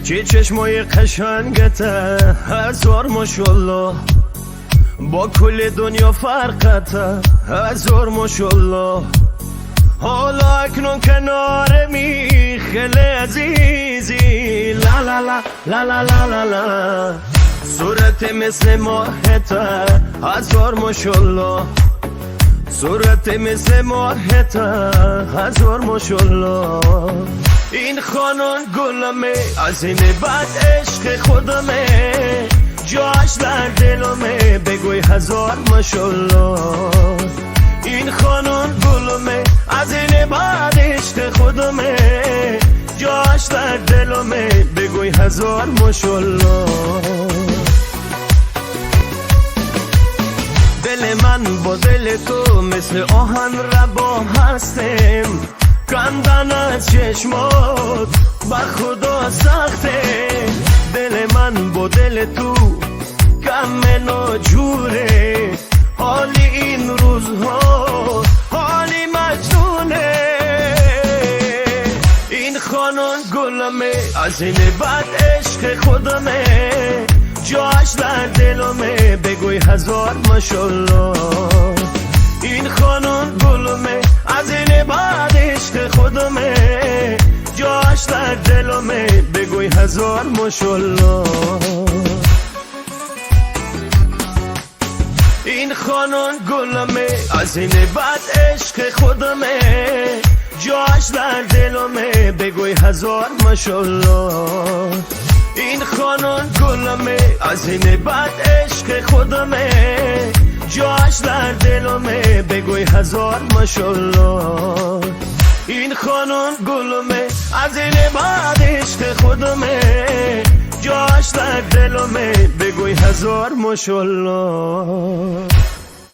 چه چشمای قشنگته، هزار ماشالله، با کل دنیا فرقته، هزار ماشالله. حالا اکنون کنارمی خیلی عزیزی، لا لا لا لا لا لا لا لا. صورت مثل ماهته، هزار ماشالله، صورت مثل ماهته، هزار ماشالله. این خانون گلمه، از این بعد عشق خودمه، جاش در دلمه، بگوی هزار ماشالله. این خانون گلمه، از این بعد عشق خودمه، جاش در دلمه، بگوی هزار ماشالله. دل من با دل تو مثل آهن ربا هستم، کندن از چشمات با خدا سخته. دل من با دل تو کم ناجوره، حالی این روزها حالی مجنونه. این خانون گلمه، از این بعد عشق خودمه، جاش در دلمه، بگوی هزار ماشالله. این خانون گلمه، از این بعد عشق خودمه، جاش در دلمه، بگوی هزار ماشالله. این خانون گلمه، از این بعد عشق خودمه، جاش در دلمه، بگوی هزار ماشالله. این خانون گلمه، از این بعد عشق خودمه، جاش در دلمه، بگوی هزار ماشالله. این خانون گلمه، از این بعد عشق خودمه، جاش در دلمه، بگوی هزار ماشالله.